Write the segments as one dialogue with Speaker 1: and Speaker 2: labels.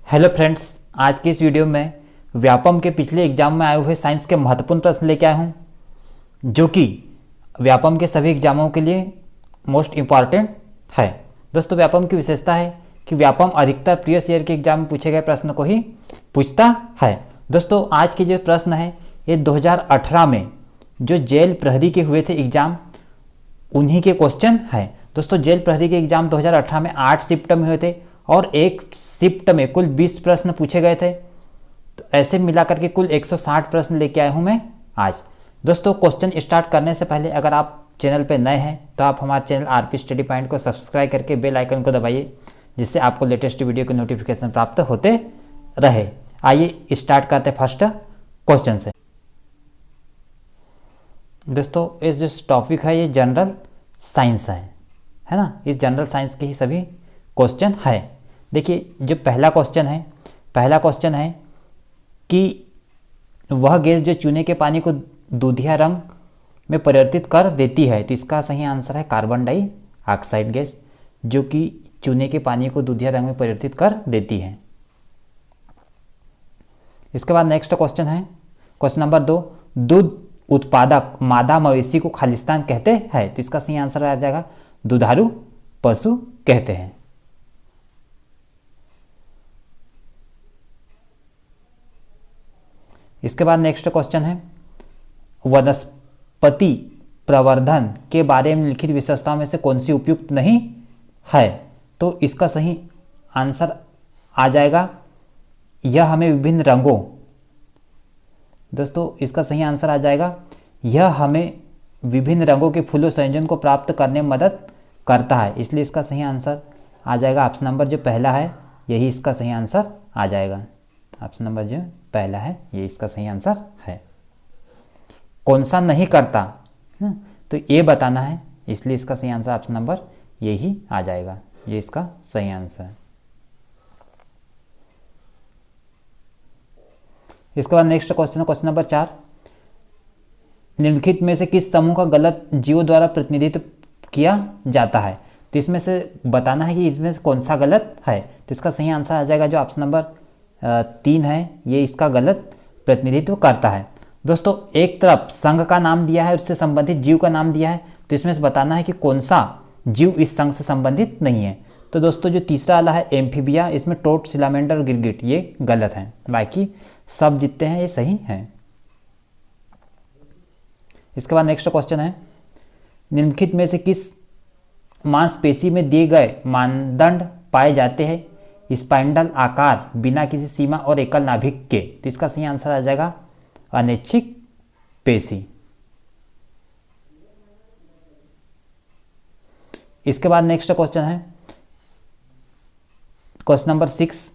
Speaker 1: Hello friends, आज की इस वीडियो में व्यापम के पिछले एग्जाम में आए हुए साइंस के महत्वपूर्ण प्रश्न लेके आया हूँ, जो कि व्यापम के सभी एग्जामों के लिए मोस्ट इम्पॉर्टेंट है। दोस्तों, व्यापम की विशेषता है कि व्यापम अधिकतर प्रीवियस ईयर के एग्जाम में पूछे गए प्रश्न को ही पूछता है। दोस्तों, आज के जो प्रश्न है ये 2018 में जो जेल प्रहरी के हुए थे एग्जाम, उन्हीं के क्वेश्चन है। दोस्तों, जेल प्रहरी के एग्जाम 2018 में 8 शिफ्ट में हुए थे और एक शिफ्ट में कुल 20 प्रश्न पूछे गए थे। तो ऐसे मिलाकर के कुल 160 प्रश्न लेके आया हूं मैं आज। दोस्तों, क्वेश्चन स्टार्ट करने से पहले अगर आप चैनल पे नए हैं तो आप हमारे चैनल आरपी स्टडी पॉइंट को सब्सक्राइब करके बेल आइकन को दबाइए, जिससे आपको लेटेस्ट वीडियो के नोटिफिकेशन प्राप्त होते रहे। आइए स्टार्ट करते फर्स्ट क्वेश्चन से। दोस्तों, इस जो टॉपिक है ये जनरल साइंस है ना। इस जनरल साइंस के ही सभी क्वेश्चन है। देखिए, जो पहला क्वेश्चन है कि वह गैस जो चूने के पानी को दूधिया रंग में परिवर्तित कर देती है, तो इसका सही आंसर है कार्बन डाइऑक्साइड गैस, जो कि चूने के पानी को दूधिया रंग में परिवर्तित कर देती है। इसके बाद नेक्स्ट क्वेश्चन है क्वेश्चन नंबर 2, दूध उत्पादक मादा मवेशी को खालिस्तान कहते हैं, तो इसका सही आंसर आ जाएगा दुधारू पशु कहते हैं। इसके बाद नेक्स्ट क्वेश्चन है, वनस्पति प्रवर्धन के बारे में लिखित विशेषताओं में से कौन सी उपयुक्त नहीं है, तो इसका सही आंसर आ जाएगा यह हमें विभिन्न रंगों। दोस्तों, इसका सही आंसर आ जाएगा यह हमें विभिन्न रंगों के फूलों संयोजन को प्राप्त करने में मदद करता है, इसलिए इसका सही आंसर आ जाएगा ऑप्शन नंबर जो पहला है, यही इसका सही आंसर आ जाएगा। ऑप्शन नंबर जो पहला है ये इसका सही आंसर है। कौन सा नहीं करता ना, तो ये बताना है, इसलिए इसका सही आंसर ऑप्शन नंबर यही आ जाएगा, ये इसका सही आंसर है। इसके बाद नेक्स्ट क्वेश्चन है क्वेश्चन नंबर 4, निम्नलिखित में से किस समूह का गलत जीवों द्वारा प्रतिनिधित्व किया जाता है, तो इसमें से बताना है कि इसमें से कौन सा गलत है, तो इसका सही आंसर आ जाएगा जो ऑप्शन नंबर 3 है, ये इसका गलत प्रतिनिधित्व करता है। दोस्तों, एक तरफ संघ का नाम दिया है, उससे संबंधित जीव का नाम दिया है, तो इसमें से बताना है कि कौन सा जीव इस संघ से संबंधित नहीं है। तो दोस्तों, जो तीसरा वाला है एम्फीबिया, इसमें टोट, सिलामेंडर और गिरगिट ये गलत है, बाकी सब जितने हैं ये सही हैं। इसके बाद नेक्स्ट क्वेश्चन है, निम्नलिखित में से किस मांसपेशी में दिए गए मानदंड पाए जाते हैं, स्पाइंडल आकार बिना किसी सीमा और एकल नाभिक के, तो इसका सही आंसर आ जाएगा अनैच्छिक पेशी। इसके बाद नेक्स्ट क्वेश्चन है क्वेश्चन नंबर 6,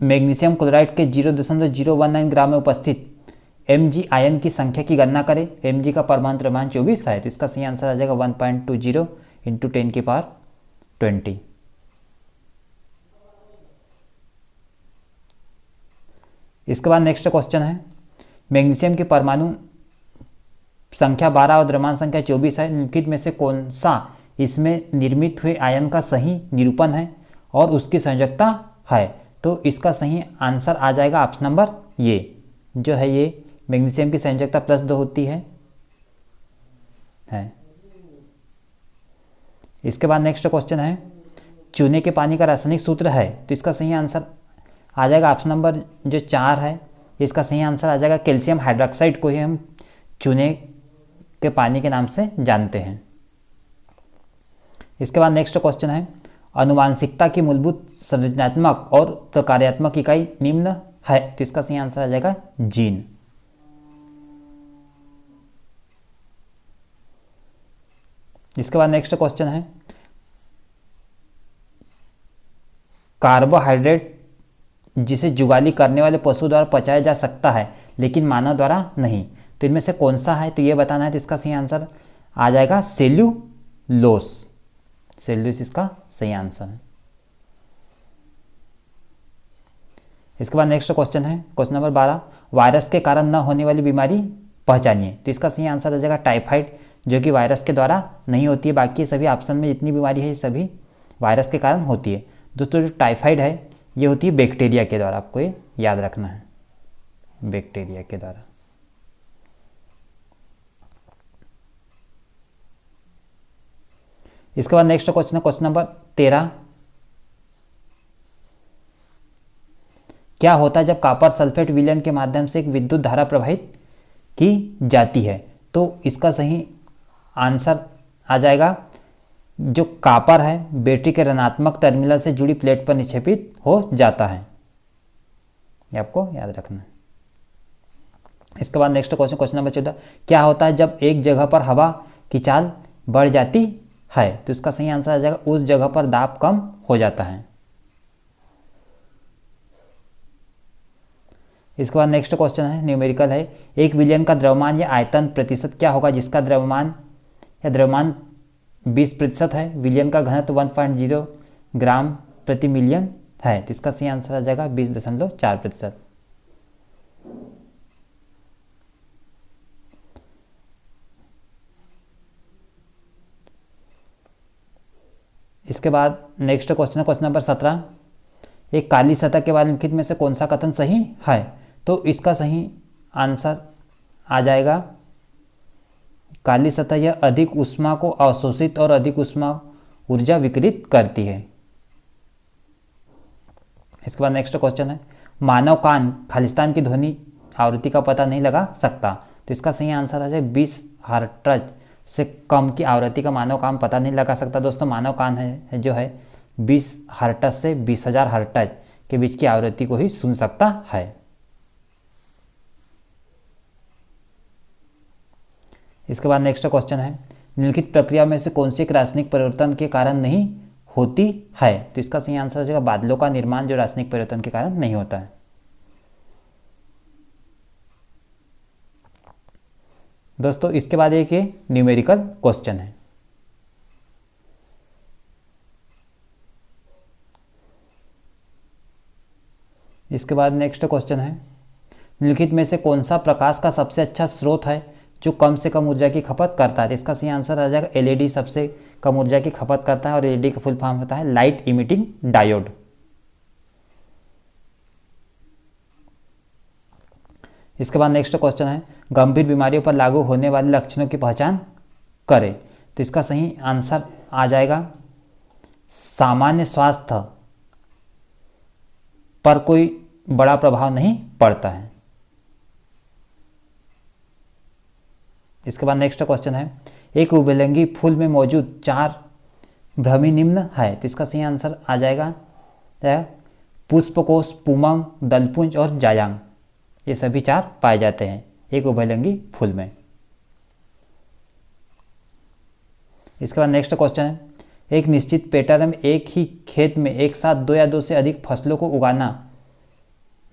Speaker 1: मैग्नीशियम क्लोराइड के 0.019 ग्राम में उपस्थित Mg आयन की संख्या की गणना करें। Mg का परमाणु द्रव्यमान 24 है, तो इसका सही आंसर आ जाएगा 1.20 × 10⁻20। इसके बाद नेक्स्ट क्वेश्चन है, मैग्नीशियम की परमाणु संख्या 12 और द्रव्यमान संख्या 24 है, निम्नलिखित में से कौन सा इसमें निर्मित हुए आयन का सही निरूपण है और उसकी संयोजकता है, तो इसका सही आंसर आ जाएगा ऑप्शन नंबर ये जो है, ये मैग्नीशियम की संयोजकता +2 होती है। इसके बाद नेक्स्ट क्वेश्चन है, चूने के पानी का रासायनिक सूत्र है, तो इसका सही आंसर आ जाएगा ऑप्शन नंबर जो 4 है, इसका सही आंसर आ जाएगा कैल्शियम हाइड्रोक्साइड को ही हम चूने के पानी के नाम से जानते हैं। इसके बाद नेक्स्ट क्वेश्चन है, आनुवांशिकता की मूलभूत संरचनात्मक और प्रकार्यात्मक इकाई निम्न है, तो इसका सही आंसर आ जाएगा जीन। इसके बाद नेक्स्ट क्वेश्चन है, कार्बोहाइड्रेट जिसे जुगाली करने वाले पशु द्वारा पचाया जा सकता है लेकिन मानव द्वारा नहीं, तो इनमें से कौन सा है, तो ये बताना है, तो इसका सही आंसर आ जाएगा सेल्यूलोस। सेल्यूलोस इसका सही आंसर है। इसके बाद नेक्स्ट क्वेश्चन है क्वेश्चन नंबर 12, वायरस के कारण न होने वाली बीमारी पहचानिए, तो इसका सही आंसर आ जाएगा टाइफाइड, जो कि वायरस के द्वारा नहीं होती है, बाकी सभी ऑप्शन में जितनी बीमारी है ये सभी वायरस के कारण होती है। दोस्तों, जो टाइफाइड है ये होती है बैक्टीरिया के द्वारा, आपको ये याद रखना है, बैक्टीरिया के द्वारा। इसके बाद नेक्स्ट क्वेश्चन है क्वेश्चन नंबर 13। क्या होता है जब कॉपर सल्फेट विलयन के माध्यम से एक विद्युत धारा प्रवाहित की जाती है? तो इसका सही आंसर आ जाएगा, जो कॉपर है बैटरी के ऋणात्मक टर्मिनल से जुड़ी प्लेट पर निक्षेपित हो जाता है, ये आपको याद रखना है। इसके बाद नेक्स्ट क्वेश्चन, क्वेश्चन नंबर 14। क्या होता है जब एक जगह पर हवा की चाल बढ़ जाती है? तो इसका सही आंसर आ जाएगा, उस जगह पर दाब कम हो जाता है। इसके बाद नेक्स्ट क्वेश्चन है न्यूमेरिकल है, एक विलयन का द्रव्यमान या आयतन प्रतिशत क्या होगा जिसका द्रव्यमान 20% है। विलयन का घनत्व 1.0 ग्राम प्रति मिलियन है, तो इसका सही आंसर आ जाएगा 20.4%। इसके बाद नेक्स्ट क्वेश्चन है क्वेश्चन नंबर 17। एक काली सतह के बारे में निम्नलिखित में से कौन सा कथन सही है? तो इसका सही आंसर आ जाएगा, काली सतह यह अधिक ऊष्मा को अवशोषित और अधिक ऊष्मा ऊर्जा विकिरित करती है। इसके बाद नेक्स्ट क्वेश्चन है, मानव कान खालिस्तान की ध्वनि आवृत्ति का पता नहीं लगा सकता, तो इसका सही आंसर आ जाए 20 हर्ट्ज से कम की आवृत्ति का मानव कान पता नहीं लगा सकता। दोस्तों मानव कान है जो है 20 हर्ट्ज से 20,000 हर्ट्ज के बीच की आवृत्ति को ही सुन सकता है। इसके बाद नेक्स्ट क्वेश्चन है, निम्नलिखित प्रक्रिया में से कौन सी एक रासायनिक परिवर्तन के कारण नहीं होती है? तो इसका सही आंसर हो जाएगा बादलों का निर्माण, जो रासायनिक परिवर्तन के कारण नहीं होता है। दोस्तों इसके बाद एक ये न्यूमेरिकल क्वेश्चन है। इसके बाद नेक्स्ट क्वेश्चन है, निम्नलिखित में से कौन सा प्रकाश का सबसे अच्छा स्रोत है जो कम से कम ऊर्जा की खपत करता है? इसका सही आंसर आ जाएगा एलईडी सबसे कम ऊर्जा की खपत करता है, और एलईडी का फुल फॉर्म होता है लाइट इमिटिंग डायोड। इसके बाद नेक्स्ट क्वेश्चन है, गंभीर बीमारियों पर लागू होने वाले लक्षणों की पहचान करें। तो इसका सही आंसर आ जाएगा, सामान्य स्वास्थ्य पर कोई बड़ा प्रभाव नहीं पड़ता है। इसके बाद नेक्स्ट क्वेश्चन है, एक उभयलिंगी फूल में मौजूद 4 भ्रमी निम्न है, तो इसका सही आंसर आ जाएगा पुष्पकोश, पुमंग, दलपुंज और जायांग, ये सभी 4 पाए जाते हैं एक उभयलिंगी फूल में। इसके बाद नेक्स्ट क्वेश्चन है, एक निश्चित पैटर्न में एक ही खेत में एक साथ 2 या 2 से अधिक फसलों को उगाना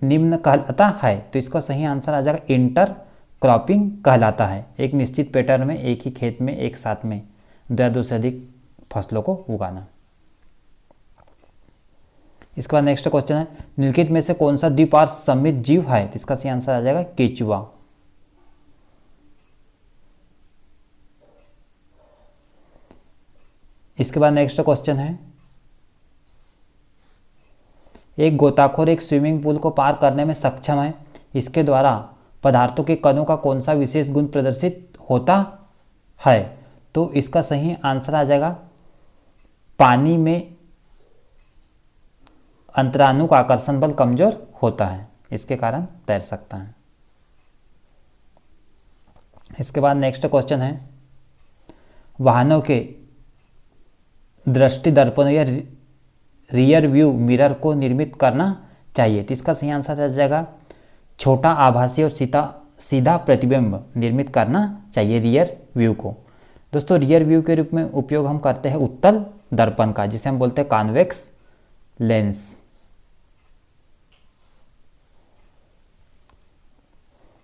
Speaker 1: निम्न कहलाता है, तो इसका सही आंसर आ जाएगा इंटर क्रॉपिंग कहलाता है। एक निश्चित पैटर्न में एक ही खेत में एक साथ में 2 या 2 से अधिक फसलों को उगाना। इसके बाद नेक्स्ट क्वेश्चन है, निम्नलिखित में से कौन सा द्विपार्श्व सममित जीव है? तो इसका सही आंसर आ जाएगा केचुआ। इसके बाद नेक्स्ट क्वेश्चन है, एक गोताखोर एक स्विमिंग पूल को पार करने में सक्षम है, इसके द्वारा पदार्थों के कणों का कौन सा विशेष गुण प्रदर्शित होता है? तो इसका सही आंसर आ जाएगा, पानी में अंतराणु का आकर्षण बल कमजोर होता है, इसके कारण तैर सकता है। इसके बाद नेक्स्ट क्वेश्चन है, वाहनों के दृष्टि दर्पण या रियर व्यू मिरर को निर्मित करना चाहिए, तो इसका सही आंसर आ जाएगा छोटा आभासी और सीधा प्रतिबिंब निर्मित करना चाहिए रियर व्यू को। दोस्तों रियर व्यू के रूप में उपयोग हम करते हैं उत्तल दर्पण का, जिसे हम बोलते हैं कॉन्वेक्स लेंस।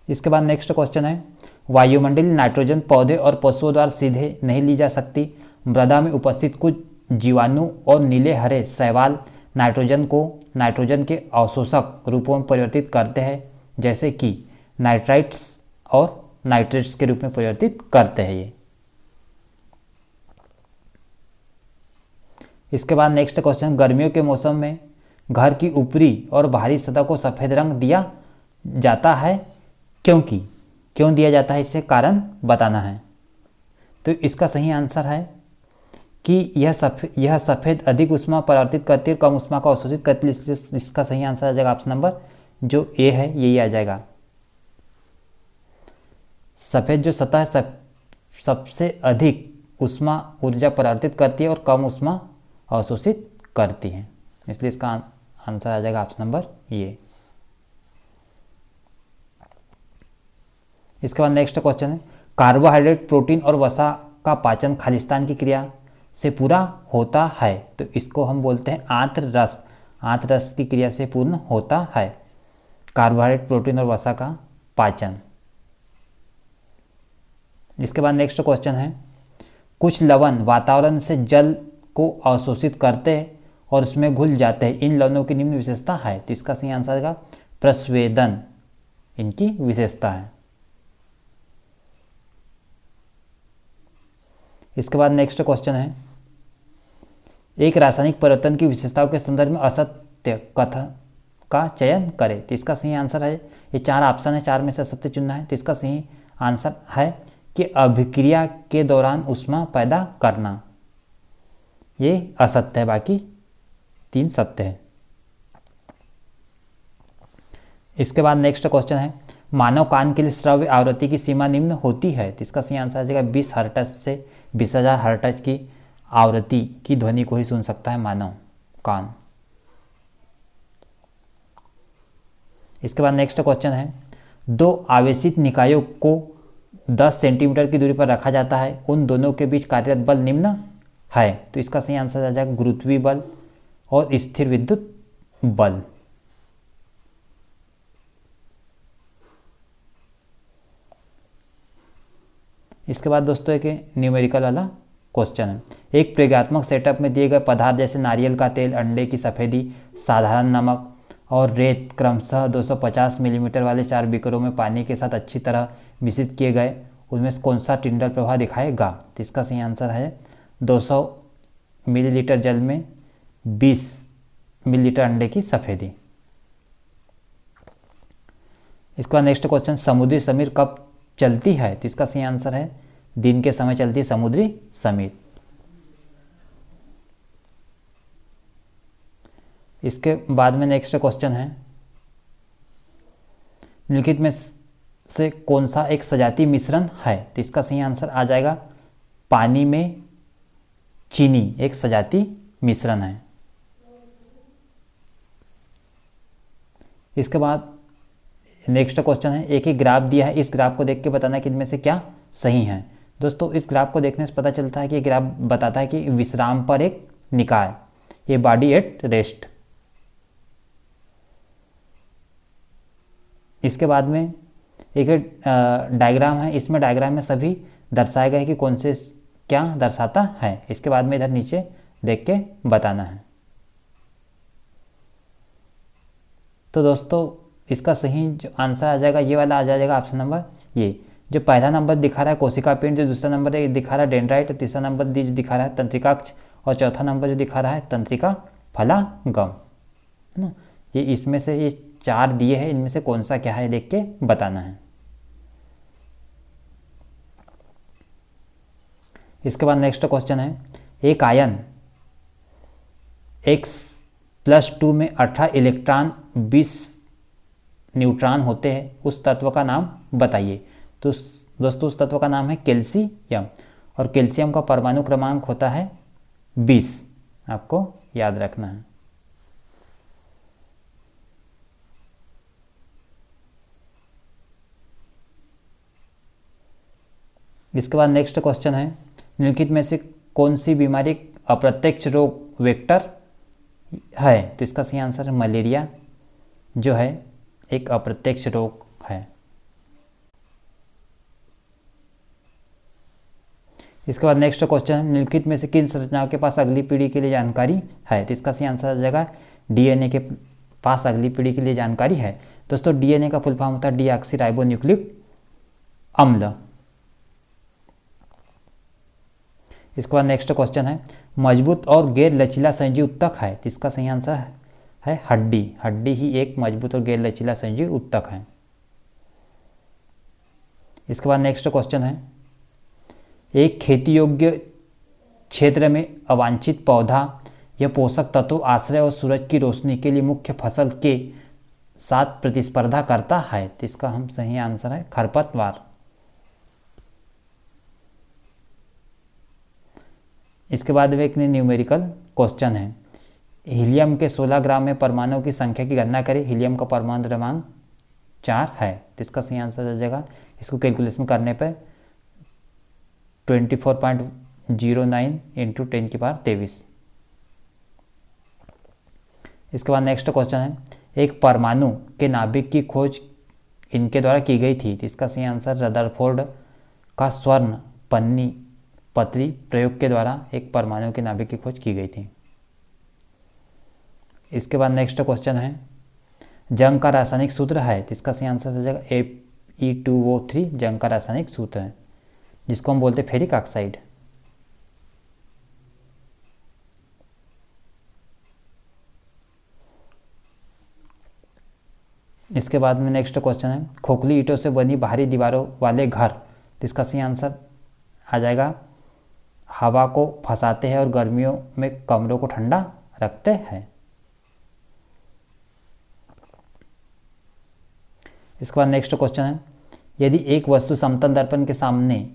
Speaker 1: इसके बाद नेक्स्ट क्वेश्चन है, वायुमंडलीय नाइट्रोजन पौधे और पशुओं द्वारा सीधे नहीं ली जा सकती। मृदा में उपस्थित कुछ जीवाणु और नीले हरे शैवाल नाइट्रोजन को नाइट्रोजन के अवशोषक रूपों में परिवर्तित करते हैं, जैसे कि नाइट्राइट्स और नाइट्रेट्स के रूप में परिवर्तित करते हैं ये। इसके बाद नेक्स्ट क्वेश्चन, गर्मियों के मौसम में घर की ऊपरी और बाहरी सतह को सफ़ेद रंग दिया जाता है, क्योंकि क्यों दिया जाता है, इसे कारण बताना है। तो इसका सही आंसर है कि यह सफ़ेद अधिक ऊष्मा परावर्तित करती है, कम ऊष्मा को अवशोषित करती है, इसलिए इसका सही आंसर आ जाएगा ऑप्शन नंबर जो ए है, यही आ जाएगा। सफ़ेद जो सतह है सबसे अधिक ऊष्मा ऊर्जा परावर्तित करती है और कम ऊष्मा अवशोषित करती है, इसलिए इसका आंसर आ जाएगा ऑप्शन नंबर ये। इसके बाद नेक्स्ट क्वेश्चन है, कार्बोहाइड्रेट, प्रोटीन और वसा का पाचन खालिस्तान की क्रिया से पूरा होता है, तो इसको हम बोलते हैं आंत्र रस। आंत्र रस की क्रिया से पूर्ण होता है कार्बोहाइड्रेट, प्रोटीन और वसा का पाचन। इसके बाद नेक्स्ट क्वेश्चन है, कुछ लवण वातावरण से जल को अवशोषित करते हैं और उसमें घुल जाते हैं, इन लवणों की निम्न विशेषता है, तो इसका सही आंसर आएगा प्रस्वेदन इनकी विशेषता है। इसके बाद नेक्स्ट क्वेश्चन है, एक रासायनिक परिवर्तन की विशेषताओं के संदर्भ में असत्य कथन का चयन करें, तो इसका सही आंसर है, ये 4 ऑप्शन है, 4 में से असत्य चुनना है, तो इसका सही आंसर है कि अभिक्रिया के दौरान ऊष्मा पैदा करना, ये असत्य है, बाकी 3 सत्य है। इसके बाद नेक्स्ट क्वेश्चन है, मानव कान के लिए श्रव्य आवृत्ति की सीमा निम्न होती है, तो इसका सही आंसर आ जाएगा 20 हर्ट्ज से 20,000 हर्ट्ज की आवृत्ति की ध्वनि को ही सुन सकता है मानव कान। इसके बाद नेक्स्ट क्वेश्चन है, 2 आवेशित निकायों को 10 सेंटीमीटर की दूरी पर रखा जाता है, उन दोनों के बीच कार्यरत बल निम्न है, तो इसका सही आंसर आ जाएगा गुरुत्वीय बल और स्थिर विद्युत बल। इसके बाद दोस्तों एक न्यूमेरिकल वाला क्वेश्चन है, एक प्रयोगात्मक सेटअप में दिए गए पदार्थ जैसे नारियल का तेल, अंडे की सफ़ेदी, साधारण नमक और रेत क्रमशः 250 मिलीमीटर वाले 4 बीकरों में पानी के साथ अच्छी तरह मिश्रित किए गए, उनमें से कौन सा टिंडल प्रवाह दिखाएगा, तो इसका सही आंसर है 200 मिलीलीटर जल में 20 मिलीलीटर अंडे की सफ़ेदी। इसके बाद नेक्स्ट क्वेश्चन, समुद्री समीर कब चलती है, तो इसका सही आंसर है दिन के समय चलती है समुद्री समीर। इसके बाद में नेक्स्ट क्वेश्चन है, निम्नलिखित में से कौन सा एक सजातीय मिश्रण है, तो इसका सही आंसर आ जाएगा पानी में चीनी एक सजातीय मिश्रण है। इसके बाद नेक्स्ट क्वेश्चन है, एक ग्राफ दिया है, इस ग्राफ को देख के बताना कि इनमें से क्या सही है। दोस्तों इस ग्राफ को देखने से पता चलता है कि ये ग्राफ बताता है कि विश्राम पर एक निकाय, ये बॉडी एट रेस्ट। इसके बाद में एक डायग्राम है, इसमें डायग्राम में सभी दर्शाया गया है कि कौन से क्या दर्शाता है, इसके बाद में इधर नीचे देख के बताना है। तो दोस्तों इसका सही जो आंसर आ जाएगा ये वाला आ जाएगा ऑप्शन नंबर ये, जो पहला नंबर दिखा रहा है कोशिका पिंड, जो दूसरा नंबर दिखा रहा है डेंड्राइट, तीसरा नंबर जो दिखा रहा है तंत्रिकाक्ष और चौथा नंबर जो दिखा रहा है तंत्रिका फलागम, है ना। ये इसमें से ये 4 दिए हैं, इनमें से कौन सा क्या है देख के बताना है। इसके बाद नेक्स्ट क्वेश्चन है, एक आयन X+2 में 18 इलेक्ट्रॉन 20 न्यूट्रॉन होते हैं, उस तत्व का नाम बताइए। तो दोस्तों उस तत्व का नाम है कैल्शियम, और कैल्शियम का परमाणु क्रमांक होता है 20, आपको याद रखना है। इसके बाद नेक्स्ट क्वेश्चन है, निम्नलिखित में से कौन सी बीमारी अप्रत्यक्ष रोग वेक्टर है, तो इसका सही आंसर है मलेरिया, जो है एक अप्रत्यक्ष रोग है। इसके बाद नेक्स्ट क्वेश्चन है, निम्नलिखित में से किन संरचनाओं के पास अगली पीढ़ी के लिए जानकारी है, तो इसका सही आंसर आ जाएगा डीएनए के पास अगली पीढ़ी के लिए जानकारी है। दोस्तों डीएनए का फुल फॉर्म होता है डीऑक्सी राइबो न्यूक्लिक अम्ल। इसके बाद नेक्स्ट क्वेश्चन है, मजबूत और गैर लचीला संयुजी उत्तक है, तो इसका सही आंसर है हड्डी। हड्डी ही एक मजबूत और गैर लचीला संयोजी ऊतक है। इसके बाद नेक्स्ट क्वेश्चन है, एक खेती योग्य क्षेत्र में अवांछित पौधा या पोषक तत्व आश्रय और सूरज की रोशनी के लिए मुख्य फसल के साथ प्रतिस्पर्धा करता है। तो इसका हम सही आंसर है खरपतवार। इसके बाद में एक न्यूमेरिकल क्वेश्चन है, हीलियम के 16 ग्राम में परमाणुओं की संख्या की गणना करें। हीलियम का परमाणु द्रव्यमान 4 है। तो इसका सही आंसर आ जाएगा, इसको कैलकुलेशन करने पर 24.09 इंटू 10⁻23। इसके बाद नेक्स्ट क्वेश्चन है, एक परमाणु के नाभिक की खोज इनके द्वारा की गई थी। तो इसका सही आंसर रदरफोर्ड का स्वर्ण पन्नी पत्री प्रयोग के द्वारा एक परमाणु के नाभिक की खोज की गई थी। इसके बाद नेक्स्ट क्वेश्चन है, जंग का रासायनिक सूत्र है। तो इसका सही आंसर हो जाएगा Fe2O3 जंग का रासायनिक सूत्र है, जिसको हम बोलते हैं फेरिक ऑक्साइड। इसके बाद में नेक्स्ट क्वेश्चन है, खोखली ईंटों से बनी बाहरी दीवारों वाले घर। तो इसका सही आंसर आ जाएगा, हवा को फंसाते हैं और गर्मियों में कमरों को ठंडा रखते हैं। इसके बाद नेक्स्ट क्वेश्चन है, यदि एक वस्तु समतल दर्पण के सामने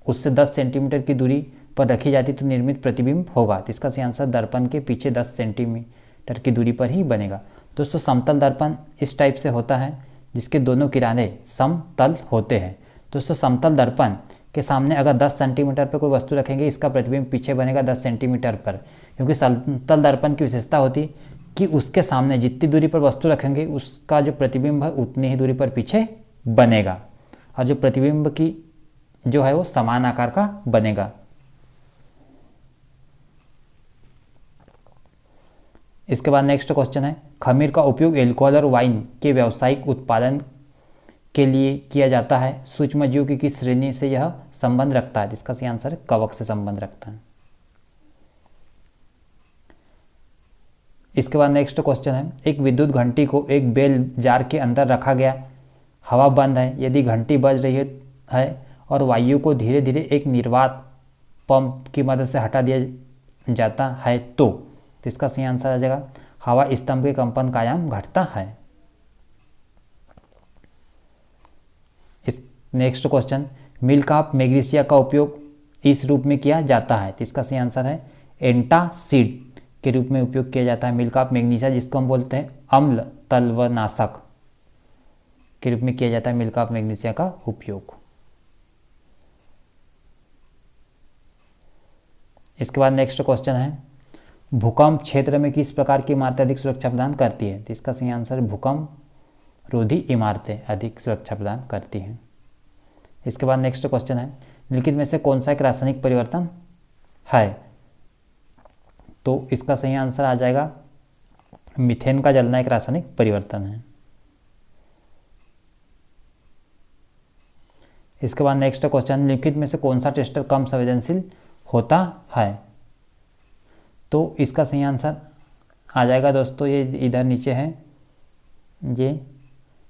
Speaker 1: उससे 10 सेंटीमीटर की दूरी पर रखी जाती तो निर्मित प्रतिबिंब होगा। तो इसका सही आंसर दर्पण के पीछे 10 सेंटीमीटर की दूरी पर ही बनेगा। दोस्तों समतल दर्पण इस टाइप से होता है जिसके दोनों किनारे समतल होते हैं। दोस्तों समतल दर्पण के सामने अगर 10 सेंटीमीटर पर कोई वस्तु रखेंगे, इसका प्रतिबिंब पीछे बनेगा 10 सेंटीमीटर पर, क्योंकि समतल दर्पण की विशेषता होती कि उसके सामने जितनी दूरी पर वस्तु रखेंगे उसका जो प्रतिबिंब है उतनी ही दूरी पर पीछे बनेगा, और जो प्रतिबिंब की जो है वो समान आकार का बनेगा। इसके बाद नेक्स्ट क्वेश्चन है, खमीर का उपयोग एल्कोहल और वाइन के व्यावसायिक उत्पादन के लिए किया जाता है। सूक्ष्मजीव की किस श्रेणी से यह संबंध रखता है? इसका सही आंसर है कवक से संबंध रखता है। इसके बाद नेक्स्ट क्वेश्चन है, एक विद्युत घंटी को एक बेल जार के अंदर रखा गया, हवा बंद है, यदि घंटी बज रही है और वायु को धीरे धीरे एक निर्वात पंप की मदद से हटा दिया जाता है तो इसका सही आंसर आ जाएगा, हवा स्तंभ के कंपन का आयाम घटता है। इस next question, milk of magnesia का उपयोग इस रूप में किया जाता है। तो इसका सही आंसर है एंटासिड के रूप में उपयोग किया जाता है मिल्क ऑफ मैग्नीशिया, जिसको हम बोलते हैं अम्ल तलवनाशक के रूप में किया जाता है मिल्क ऑफ मैग्नीशिया का उपयोग। इसके बाद नेक्स्ट क्वेश्चन है, भूकंप क्षेत्र में किस प्रकार की इमारतें अधिक सुरक्षा प्रदान करती है? तो इसका सही आंसर भूकंप रोधी इमारतें अधिक सुरक्षा प्रदान करती हैं। इसके बाद नेक्स्ट क्वेश्चन है, निम्नलिखित में से कौन सा एक रासायनिक परिवर्तन है? तो इसका सही आंसर आ जाएगा मीथेन का जलना एक रासायनिक परिवर्तन है। इसके बाद नेक्स्ट क्वेश्चन, निम्नलिखित में से कौन सा टेस्टर कम संवेदनशील होता है? तो इसका सही आंसर आ जाएगा दोस्तों, ये इधर नीचे है, ये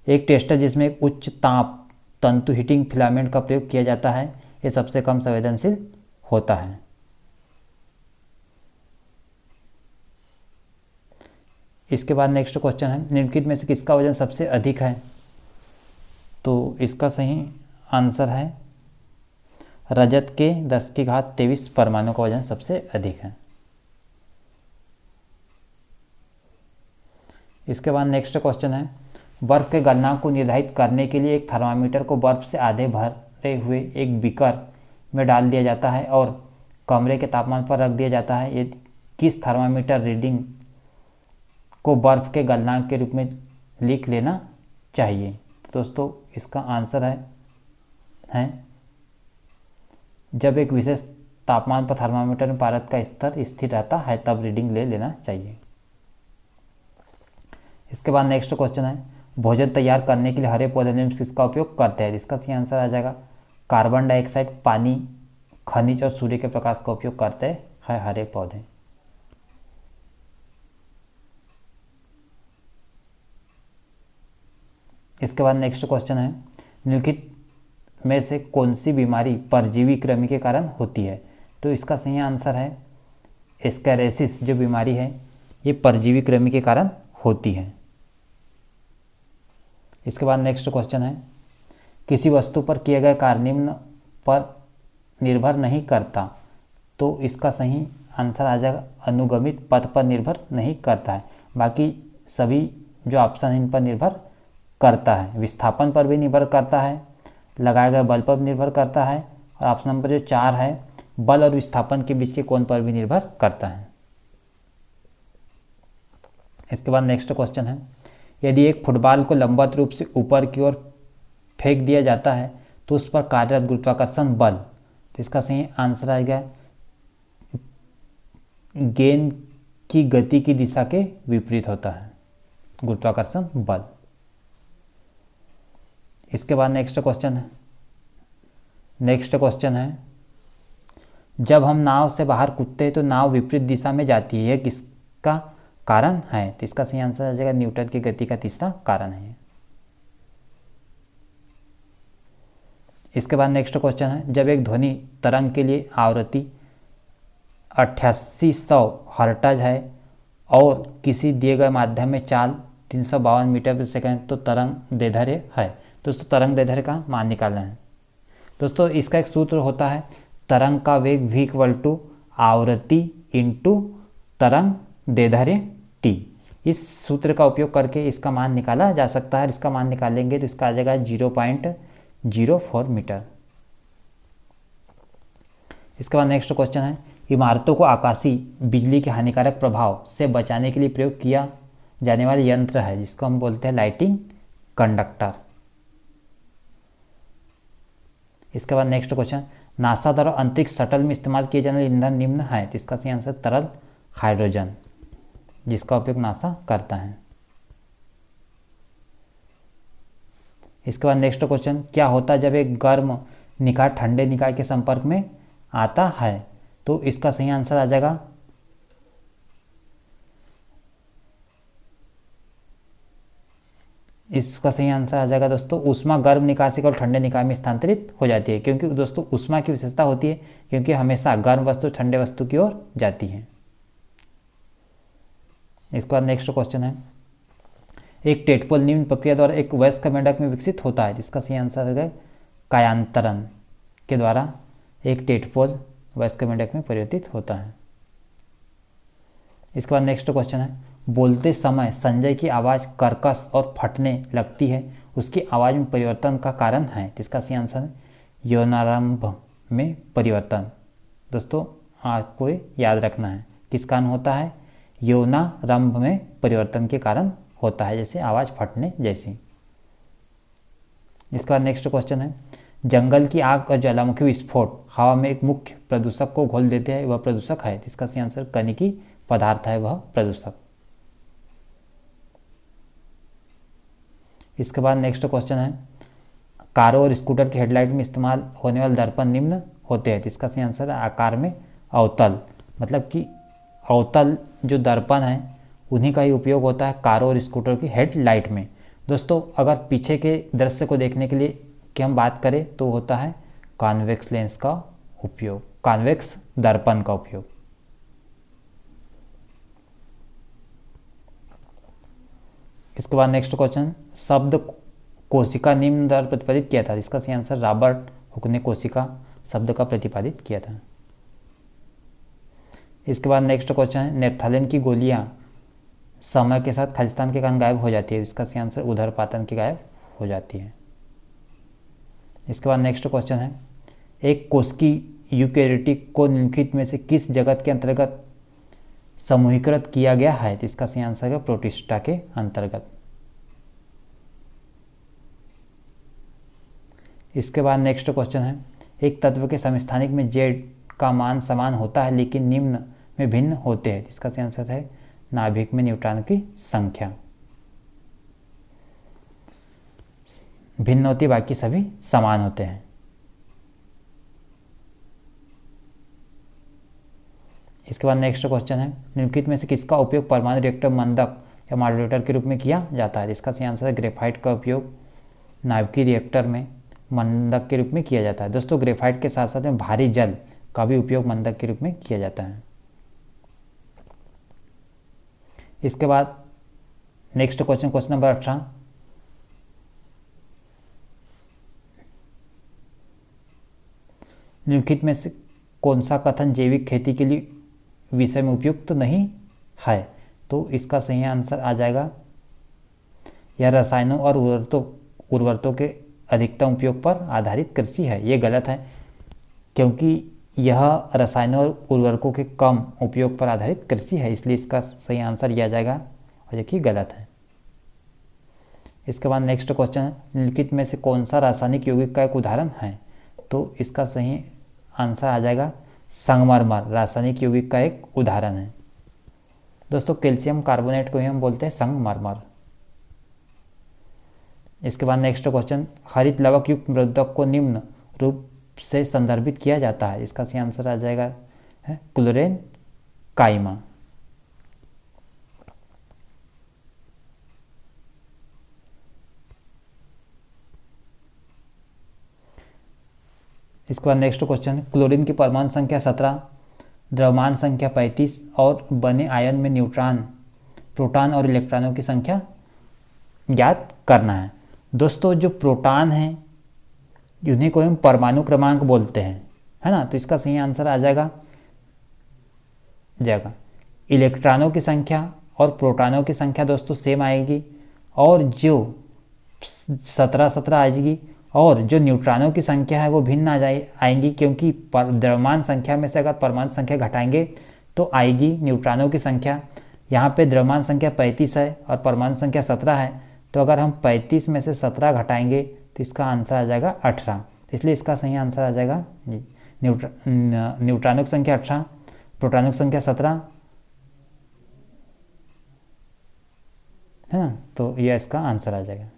Speaker 1: एक टेस्टर जिसमें एक उच्च ताप तंतु हीटिंग फिलामेंट का प्रयोग किया जाता है, ये सबसे कम संवेदनशील होता है। इसके बाद नेक्स्ट क्वेश्चन है, निम्नलिखित में से किसका वजन सबसे अधिक है? तो इसका सही आंसर है रजत के 10⁻23 परमाणु का वजन सबसे अधिक है। इसके बाद नेक्स्ट क्वेश्चन है, बर्फ के गलनांक को निर्धारित करने के लिए एक थर्मामीटर को बर्फ से आधे भरे हुए एक बीकर में डाल दिया जाता है और कमरे के तापमान पर रख दिया जाता है। ये किस थर्मामीटर रीडिंग को बर्फ के गलनांक के रूप में लिख लेना चाहिए? तो दोस्तों इसका आंसर है जब एक विशेष तापमान पर थर्मामीटर में पारद का स्तर स्थिर रहता है तब रीडिंग ले लेना चाहिए। इसके बाद नेक्स्ट क्वेश्चन है, भोजन तैयार करने के लिए हरे पौधे में किसका उपयोग करते हैं? इसका सही आंसर आ जाएगा कार्बन डाइऑक्साइड, पानी, खनिज और सूर्य के प्रकाश का उपयोग करते हैं हरे पौधे। इसके बाद नेक्स्ट क्वेश्चन है, निम्नलिखित में से कौन सी बीमारी परजीवी कृमि के कारण होती है? तो इसका सही आंसर है एस्केरेसिस जो बीमारी है ये परजीवी कृमि के कारण होती है। इसके बाद नेक्स्ट क्वेश्चन है, किसी वस्तु पर किए गए कार्य निम्न पर निर्भर नहीं करता। तो इसका सही आंसर आ जाएगा अनुगमित पथ पर निर्भर नहीं करता है। बाकी सभी जो ऑप्शन इन पर निर्भर करता है, विस्थापन पर भी निर्भर करता है, लगाए गए बल पर निर्भर करता है, और ऑप्शन नंबर जो 4 है बल और विस्थापन के बीच के कोण पर भी निर्भर करता है। इसके बाद नेक्स्ट क्वेश्चन है, यदि एक फुटबॉल को लंबवत रूप से ऊपर की ओर फेंक दिया जाता है तो उस पर कार्यरत गुरुत्वाकर्षण बल, तो इसका सही आंसर आएगा गेंद की गति की दिशा के विपरीत होता है गुरुत्वाकर्षण बल। इसके बाद नेक्स्ट क्वेश्चन है, जब हम नाव से बाहर कूदते हैं तो नाव विपरीत दिशा में जाती है, यह किसका कारण है? तो इसका सही आंसर आ जाएगा न्यूटन की गति का तीसरा कारण है। इसके बाद नेक्स्ट क्वेश्चन है, जब एक ध्वनि तरंग के लिए आवृत्ति 8800 हर्ट्ज है और किसी दिए गए माध्यम में चाल 352 मीटर प्रति सेकंड तो तरंग दैर्ध्य है। दोस्तों तरंग दैर्ध्य का मान निकालना है। दोस्तों इसका एक सूत्र होता है तरंग का वेग v आवृत्ति इंटू तरंग दैर्ध्य t। इस सूत्र का उपयोग करके इसका मान निकाला जा सकता है। इसका मान निकालेंगे तो इसका आ जाएगा 0.04 मीटर। इसके बाद नेक्स्ट क्वेश्चन है, इमारतों को आकाशीय बिजली के हानिकारक प्रभाव से बचाने के लिए प्रयोग किया जाने वाला यंत्र है जिसको हम बोलते हैं लाइटिंग कंडक्टर। इसके बाद नेक्स्ट क्वेश्चन, नासा द्वारा अंतरिक्ष शटल में इस्तेमाल किए जाने वाले ईंधन निम्न है, तो इसका सही आंसर तरल हाइड्रोजन जिसका उपयोग नासा करता है। इसके बाद नेक्स्ट क्वेश्चन, क्या होता है जब एक गर्म निकाय ठंडे निकाय के संपर्क में आता है? तो इसका सही आंसर आ जाएगा दोस्तों ऊष्मा गर्म निकाय से और ठंडे निकाय में स्थानांतरित हो जाती है, क्योंकि दोस्तों ऊष्मा की विशेषता होती है क्योंकि हमेशा गर्म वस्तु ठंडे वस्तु की ओर जाती है। इसके बाद नेक्स्ट क्वेश्चन है, एक टेटपोल निम्न प्रक्रिया द्वारा एक वयस्क मेंढक में विकसित होता है, जिसका सही आंसर है कायांतरण के द्वारा एक टेटपोल वयस्क मेंढक में परिवर्तित होता है। इसके बाद नेक्स्ट क्वेश्चन है, बोलते समय संजय की आवाज़ कर्कश और फटने लगती है, उसकी आवाज़ में परिवर्तन का कारण है, जिसका सही आंसर है यौनारंभ में परिवर्तन। दोस्तों आपको याद रखना है किस कारण होता है, यौनारंभ में परिवर्तन के कारण होता है, जैसे आवाज़ फटने जैसी। इसके बाद नेक्स्ट क्वेश्चन है, जंगल की आग और ज्वालामुखी विस्फोट हवा में एक मुख्य प्रदूषक को घोल देते हैं, वह प्रदूषक है, जिसका सही आंसर कनिकी पदार्थ है वह प्रदूषक। इसके बाद नेक्स्ट क्वेश्चन है, कारों और स्कूटर के हेडलाइट में इस्तेमाल होने वाले दर्पण निम्न होते हैं, इसका सही आंसर है आकार में अवतल, मतलब कि अवतल जो दर्पण है उन्हीं का ही उपयोग होता है कारों और स्कूटर की हेडलाइट में। दोस्तों अगर पीछे के दृश्य को देखने के लिए कि हम बात करें तो होता है कॉन्वेक्स लेंस का उपयोग, कॉन्वेक्स दर्पण का उपयोग। इसके बाद नेक्स्ट क्वेश्चन, शब्द कोशिका निम्न द्वारा प्रतिपादित किया था, इसका सही आंसर रॉबर्ट हुक ने कोशिका शब्द का प्रतिपादित किया था। इसके बाद नेक्स्ट क्वेश्चन है, नेप्थालिन की गोलियां समय के साथ खालिस्तान के कारण गायब हो जाती है, इसका सही आंसर उदरपातन की गायब हो जाती है। इसके बाद नेक्स्ट क्वेश्चन है, एक कोशिकी यूकेरियोटिक को निम्नलिखित में से किस जगत के अंतर्गत समूहीकृत किया गया है, तो इसका सही आंसर है प्रोटिस्टा के अंतर्गत। इसके बाद नेक्स्ट क्वेश्चन है, एक तत्व के समस्थानिक में जेड का मान समान होता है लेकिन निम्न में भिन्न होते हैं, इसका सही आंसर है नाभिक में न्यूट्रॉन की संख्या भिन्न होती है, बाकी सभी समान होते हैं। इसके बाद नेक्स्ट क्वेश्चन है, निम्नलिखित में से किसका उपयोग परमाणु रिएक्टर मंदक या मॉड्यूलेटर के रूप में किया जाता है, इसका सही आंसर है ग्रेफाइट का उपयोग नाभिकीय रिएक्टर में मंदक के रूप में किया जाता है। दोस्तों ग्रेफाइट के साथ साथ में भारी जल का भी उपयोग मंदक के रूप में किया जाता है। इसके बाद नेक्स्ट क्वेश्चन, क्वेश्चन नंबर 18, निम्नलिखित में से कौन सा कथन जैविक खेती के लिए विषय में उपयुक्त तो नहीं है? तो इसका सही आंसर आ जाएगा, यह रसायनों और उर्वरकों के अधिकतम उपयोग पर आधारित कृषि है। ये गलत है, क्योंकि यह रसायनों और उर्वरकों के कम उपयोग पर आधारित कृषि है, इसलिए इसका सही आंसर यह आ जाएगा, और जो कि गलत है। इसके बाद नेक्स्ट क्वेश्चन है, निम्नलिखित में से कौन सा रासायनिक यौगिक का एक उदाहरण है? तो इसका सही आंसर आ जाएगा संगमरमर रासायनिक यौगिक का एक उदाहरण है। दोस्तों कैल्शियम कार्बोनेट को ही हम बोलते हैं संगमरमर। इसके बाद नेक्स्ट क्वेश्चन, हरित लवक युक्त मृदक को निम्न रूप से संदर्भित किया जाता है। इसका सही आंसर आ जाएगा क्लोरेन काइमा। इसके बाद नेक्स्ट क्वेश्चन, क्लोरीन की परमाणु संख्या 17, द्रव्यमान संख्या 35 और बने आयन में न्यूट्रॉन, प्रोटॉन और इलेक्ट्रॉनों की संख्या ज्ञात करना है। दोस्तों जो प्रोटॉन हैं उन्हीं को हम परमाणु क्रमांक बोलते हैं, है ना। तो इसका सही आंसर आ जाएगा इलेक्ट्रॉनों की संख्या और प्रोटॉनों की संख्या दोस्तों सेम आएगी, और जो 17 आएगी, और जो न्यूट्रॉनों की संख्या है वो भिन्न आएंगी, क्योंकि द्रव्यमान संख्या में से अगर परमाणु संख्या घटाएंगे तो आएगी न्यूट्रॉनों की संख्या। यहाँ पे द्रव्यमान संख्या 35 है और परमाणु संख्या 17 है, तो अगर हम 35 में से 17 घटाएंगे तो इसका आंसर आ जाएगा 18। इसलिए इसका सही आंसर आ जाएगा जी, न्यूट्रॉनों की संख्या 18, प्रोटॉनों की संख्या 17, है ना। तो यह इसका आंसर आ जाएगा।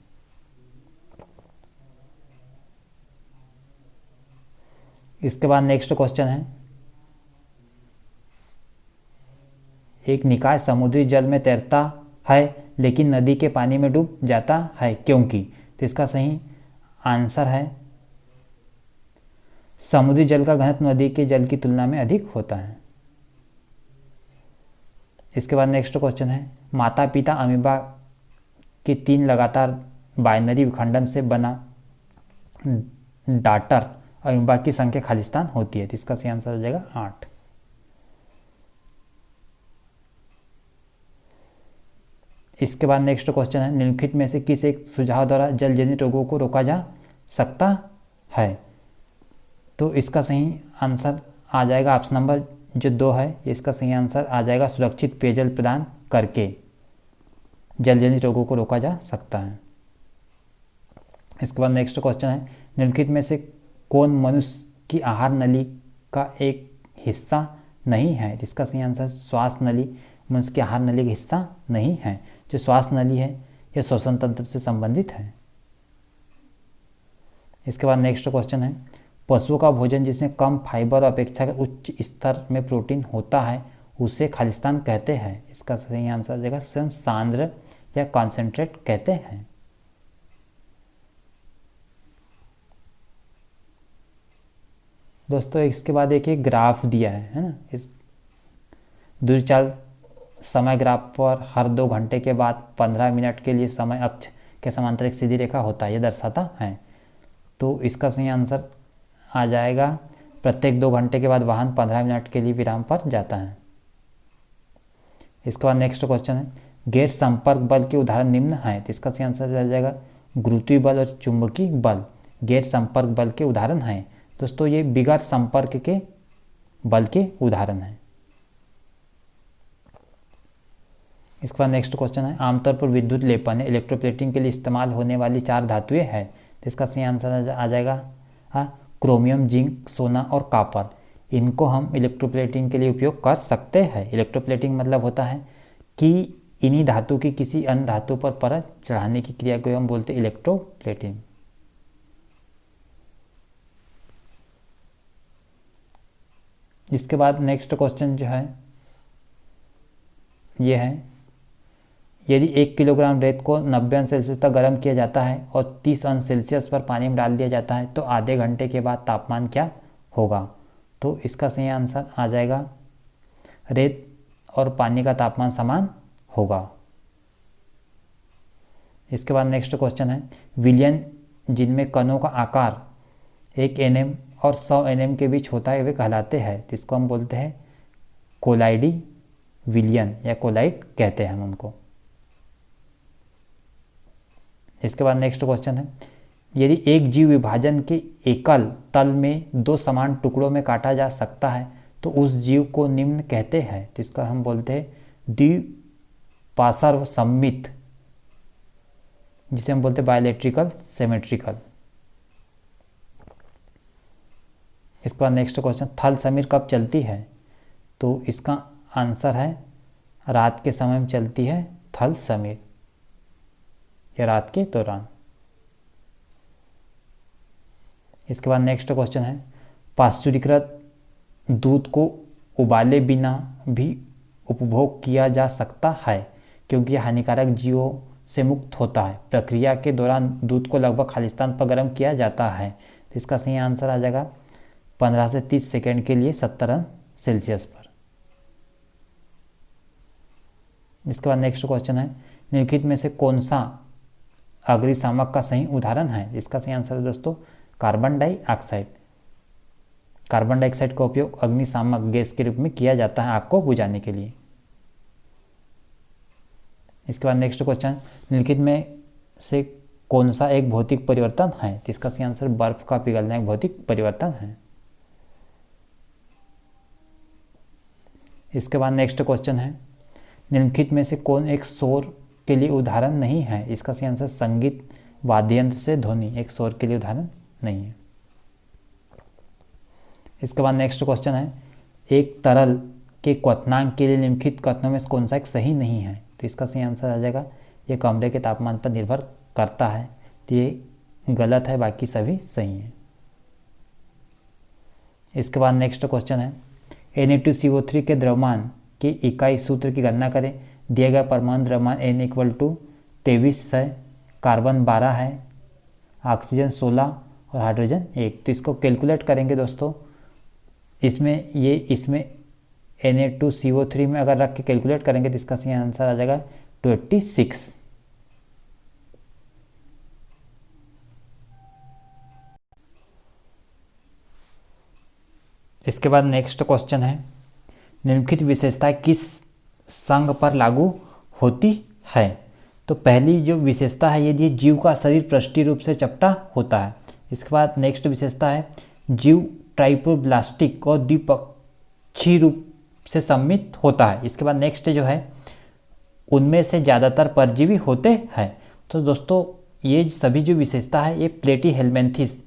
Speaker 1: इसके बाद नेक्स्ट क्वेश्चन है, एक निकाय समुद्री जल में तैरता है लेकिन नदी के पानी में डूब जाता है क्योंकि? तो इसका सही आंसर है समुद्री जल का घनत्व नदी के जल की तुलना में अधिक होता है। इसके बाद नेक्स्ट क्वेश्चन है, माता पिता अमीबा के 3 लगातार बाइनरी विखंडन से बना डाटर अमीबा की संख्या खालिस्तान होती है। तो इसका सही आंसर हो जाएगा 8। इसके बाद नेक्स्ट क्वेश्चन है, निम्नलिखित में से किस एक सुझाव द्वारा जलजनित रोगों को रोका जा सकता है? तो इसका सही आंसर आ जाएगा ऑप्शन नंबर जो 2 है, इसका सही आंसर आ जाएगा सुरक्षित पेयजल प्रदान करके जलजनित रोगों को रोका जा सकता है। इसके बाद नेक्स्ट क्वेश्चन है, निम्नलिखित में से कौन मनुष्य की आहार नली का एक हिस्सा नहीं है? इसका सही आंसर श्वास नली मनुष्य की आहार नली का हिस्सा नहीं है। जो श्वास नली है यह श्वसन तंत्र से संबंधित है। इसके बाद नेक्स्ट क्वेश्चन है, पशुओं का भोजन जिसमें कम फाइबर और अपेक्षाकृत उच्च स्तर में प्रोटीन होता है उसे खालिस्तान कहते हैं। इसका सही आंसर आ जाएगा स्वयं सांद्र या कॉन्सेंट्रेट कहते हैं। दोस्तों इसके बाद एक ग्राफ दिया है ना, इस दूरचाल समय ग्राफ पर हर 2 घंटे के बाद 15 मिनट के लिए समय अक्ष के समांतर एक सीधी रेखा होता है, यह दर्शाता है। तो इसका सही आंसर आ जाएगा प्रत्येक 2 घंटे के बाद वाहन 15 मिनट के लिए विराम पर जाता है। इसके बाद नेक्स्ट क्वेश्चन है, गैर संपर्क बल के उदाहरण निम्न हैं। तो इसका सही आंसर आ जाएगा गुरुत्वीय बल और चुंबकीय बल गैर संपर्क बल के उदाहरण हैं। दोस्तों ये बिगैर संपर्क के बल के उदाहरण हैं। इसके बाद नेक्स्ट क्वेश्चन है, आमतौर पर विद्युत लेपन इलेक्ट्रोप्लेटिंग के लिए इस्तेमाल होने वाली 4 धातुएं हैं। तो इसका सही आंसर आ जाएगा क्रोमियम, जिंक, सोना और कॉपर। इनको हम इलेक्ट्रोप्लेटिंग के लिए उपयोग कर सकते हैं। इलेक्ट्रोप्लेटिंग मतलब होता है कि इन्हीं धातु की किसी अन्य धातु पर परत चढ़ाने की क्रिया को हम बोलते हैं इलेक्ट्रोप्लेटिंग। इसके बाद नेक्स्ट क्वेश्चन जो है ये है, यदि 1 किलोग्राम रेत को 90 अंश सेल्सियस तक गर्म किया जाता है और 30 अंश सेल्सियस पर पानी में डाल दिया जाता है तो आधे घंटे के बाद तापमान क्या होगा? तो इसका सही आंसर आ जाएगा रेत और पानी का तापमान समान होगा। इसके बाद नेक्स्ट क्वेश्चन है, विलयन जिनमें कणों का आकार 1 nm और 100 nm के बीच होता है वे कहलाते हैं, जिसको हम बोलते हैं कोलाइडी विलयन या कोलाइड कहते हैं हम उनको। इसके बाद नेक्स्ट क्वेश्चन है, यदि एक जीव विभाजन के एकल तल में 2 समान टुकड़ों में काटा जा सकता है तो उस जीव को निम्न कहते हैं, जिसका हम बोलते हैं द्विपार्श्व सममित, जिसे हम बोलते हैं बायलैटरल सिमेट्रिकल। इसके बाद नेक्स्ट क्वेश्चन, थल समीर कब चलती है? तो इसका आंसर है रात के समय में चलती है थल समीर, या रात के दौरान। इसके बाद नेक्स्ट क्वेश्चन है, पाश्चुरीकृत दूध को उबाले बिना भी उपभोग किया जा सकता है क्योंकि यह हानिकारक जीवों से मुक्त होता है। प्रक्रिया के दौरान दूध को लगभग खालिस्तान पर गर्म किया जाता है, तो इसका सही आंसर आ जाएगा 15 से 30 सेकेंड के लिए 70 अंश सेल्सियस पर। इसके बाद नेक्स्ट क्वेश्चन है, निम्नलिखित में से कौन सा अग्निशामक का सही उदाहरण है? इसका सही आंसर है दोस्तों कार्बन डाइऑक्साइड। कार्बन डाइऑक्साइड का उपयोग अग्निशामक गैस के रूप में किया जाता है आग को बुझाने के लिए। इसके बाद नेक्स्ट क्वेश्चन, निम्नलिखित में से कौन सा एक भौतिक परिवर्तन है? तो इसका सही आंसर बर्फ का पिघलना एक भौतिक परिवर्तन है। इसके बाद नेक्स्ट क्वेश्चन है, निम्नलिखित में से कौन एक शोर के लिए उदाहरण नहीं है? इसका सही आंसर संगीत वाद्ययंत्र से ध्वनि एक शोर के लिए उदाहरण नहीं है। इसके बाद नेक्स्ट क्वेश्चन है, एक तरल के क्वथनांक के लिए निम्नलिखित कथनों में से कौन सा एक सही नहीं है? तो इसका सही आंसर आ जाएगा ये कमरे के तापमान पर निर्भर करता है, तो ये गलत है, बाकी सभी सही हैं। इसके बाद नेक्स्ट क्वेश्चन है, Na2CO3 के द्रव्यमान की इकाई सूत्र की गणना करें। दिया गया परमाणु द्रव्यमान N = 23 है, कार्बन 12 है, ऑक्सीजन 16 और हाइड्रोजन 1। तो इसको कैलकुलेट करेंगे दोस्तों, इसमें Na2CO3 में अगर रख के कैलकुलेट करेंगे तो इसका सही आंसर आ जाएगा 26। इसके बाद नेक्स्ट क्वेश्चन है, निम्नलिखित विशेषताएं किस संघ पर लागू होती है? तो पहली जो विशेषता है, यदि जीव का शरीर पृष्ठीय रूप से चपटा होता है। इसके बाद नेक्स्ट विशेषता है, जीव ट्राइपोब्लास्टिक और द्विपक्षीय रूप से सममित होता है। इसके बाद नेक्स्ट जो है, उनमें से ज़्यादातर परजीवी होते हैं। तो दोस्तों ये सभी जो विशेषता है ये प्लेटीहेल्मिन्थेस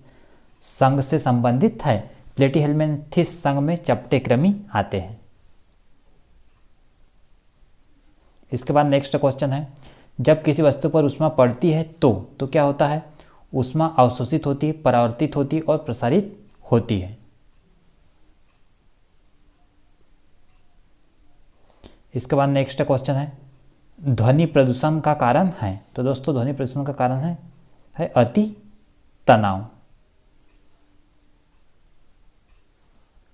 Speaker 1: संघ से संबंधित है। प्लेटीहेल्मिन्थेस संघ में चपटे कृमि आते हैं। इसके बाद नेक्स्ट क्वेश्चन है, जब किसी वस्तु पर ऊष्मा पड़ती है तो क्या होता है? ऊष्मा अवशोषित होती है, परावर्तित होती है और प्रसारित होती है। इसके बाद नेक्स्ट क्वेश्चन है, ध्वनि प्रदूषण का कारण है। तो दोस्तों ध्वनि प्रदूषण का कारण है अति तनाव।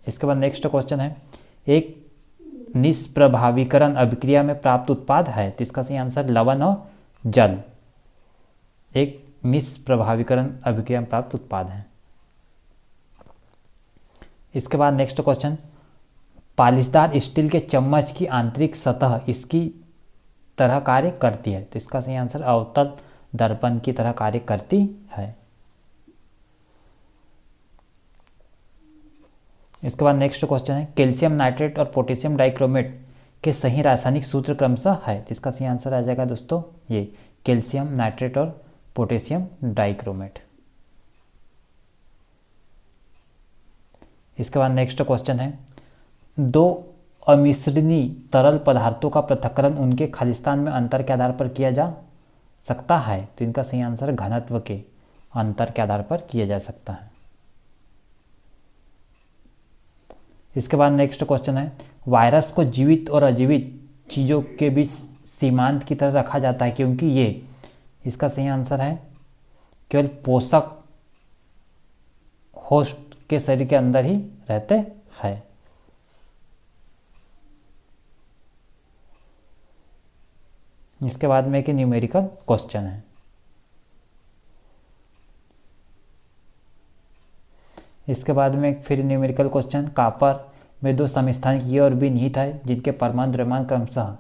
Speaker 1: इसके बाद नेक्स्ट क्वेश्चन है, एक निष्प्रभावीकरण अभिक्रिया में प्राप्त उत्पाद है। तो इसका सही आंसर लवण और जल एक निष्प्रभावीकरण अभिक्रिया में प्राप्त उत्पाद है। इसके बाद नेक्स्ट क्वेश्चन, पालिशदार स्टील के चम्मच की आंतरिक सतह इसकी तरह कार्य करती है। तो इसका सही आंसर अवतल दर्पण की तरह कार्य करती है। इसके बाद नेक्स्ट क्वेश्चन है, कैल्शियम नाइट्रेट और पोटेशियम डाइक्रोमेट के सही रासायनिक सूत्र क्रमशः है। तो इसका सही आंसर आ जाएगा दोस्तों ये कैल्शियम नाइट्रेट और पोटेशियम डाइक्रोमेट। इसके बाद नेक्स्ट क्वेश्चन है, दो अमिश्रणीय तरल पदार्थों का पृथक्करण उनके खालिस्तान में अंतर के आधार पर किया जा सकता है। तो इनका सही आंसर घनत्व के अंतर के आधार पर किया जा सकता है। इसके बाद नेक्स्ट क्वेश्चन है, वायरस को जीवित और अजीवित चीज़ों के बीच सीमांत की तरह रखा जाता है, क्योंकि ये इसका सही आंसर है केवल पोषक होस्ट के शरीर के अंदर ही रहते हैं। इसके बाद में एक न्यूमेरिकल क्वेश्चन है। इसके बाद में एक फिर न्यूमेरिकल क्वेश्चन, कॉपर में दो समस्थानिक ए और बी निहित है जिनके परमाणु द्रव्यमान क्रमशः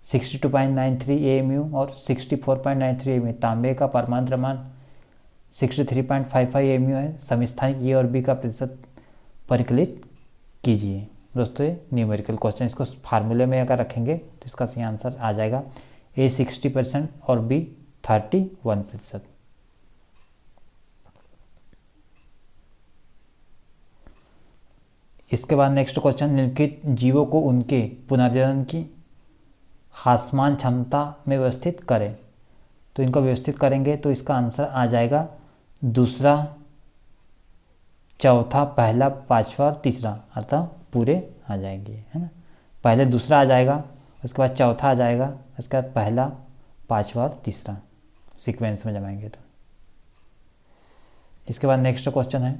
Speaker 1: 62.93 AMU और 64.93 AMU। तांबे का परमाणु द्रव्यमान 63.55 AMU है। समस्थानिक ए और बी का प्रतिशत परिकलित कीजिए। दोस्तों ये न्यूमेरिकल क्वेश्चन, इसको फार्मूले में अगर रखेंगे तो इसका सही आंसर आ जाएगा ए 60% और बी 31%। इसके बाद नेक्स्ट क्वेश्चन, निम्नलिखित जीवों को उनके पुनर्जनन की हासमान क्षमता में व्यवस्थित करें। तो इनको व्यवस्थित करेंगे तो इसका आंसर आ जाएगा दूसरा, चौथा, पहला, पांचवा और तीसरा, अर्थात पूरे आ जाएंगे, है ना। पहले दूसरा आ जाएगा, उसके बाद चौथा आ जाएगा, उसके बाद पहला, पांचवा और तीसरा सीक्वेंस में जमाएंगे तो। इसके बाद नेक्स्ट क्वेश्चन है,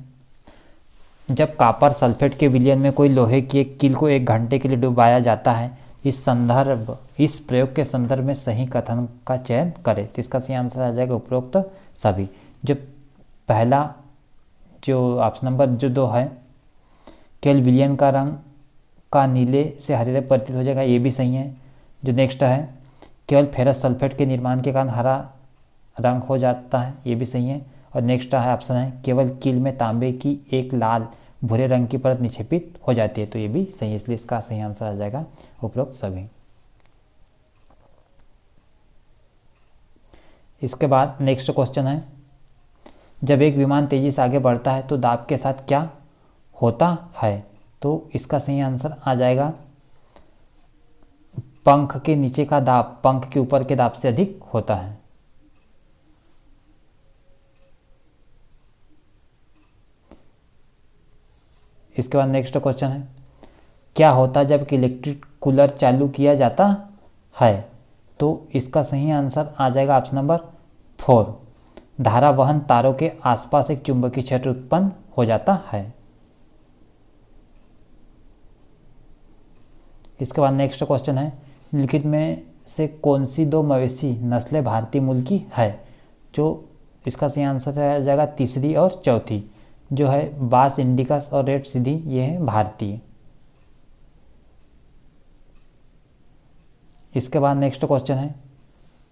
Speaker 1: जब कॉपर सल्फेट के विलयन में कोई लोहे की एक कील को 1 घंटे के लिए डुबाया जाता है, इस प्रयोग के संदर्भ में सही कथन का चयन करें। तो इसका सही आंसर आ जाएगा उपरोक्त सभी। जो पहला, जो ऑप्शन नंबर जो 2 है, केवल विलयन का रंग का नीले से हरे रंग परिवर्तित हो जाएगा, ये भी सही है। जो नेक्स्ट है, केवल फेरस सल्फेट के निर्माण के कारण हरा रंग हो जाता है, ये भी सही है। और नेक्स्ट है ऑप्शन है, केवल कील में तांबे की एक लाल भूरे रंग की परत निक्षेपित हो जाती है, तो ये भी सही है। इसलिए इसका सही आंसर आ जाएगा उपरोक्त सभी। इसके बाद नेक्स्ट क्वेश्चन है, जब एक विमान तेजी से आगे बढ़ता है तो दाब के साथ क्या होता है। तो इसका सही आंसर आ जाएगा पंख के नीचे का दाब पंख के ऊपर के दाब से अधिक होता है। इसके बाद नेक्स्ट क्वेश्चन है, क्या होता जब इलेक्ट्रिक कूलर चालू किया जाता है। तो इसका सही आंसर आ जाएगा ऑप्शन नंबर 4, धारा वहन तारों के आसपास एक चुंबकीय क्षेत्र उत्पन्न हो जाता है। इसके बाद नेक्स्ट क्वेश्चन है, निम्नलिखित में से कौन सी 2 मवेशी नस्लें भारतीय मूल की है। जो इसका सही आंसर आ जाएगा तीसरी और चौथी, जो है बास इंडिकस और रेड सिंधी, ये है भारतीय। इसके बाद नेक्स्ट क्वेश्चन है,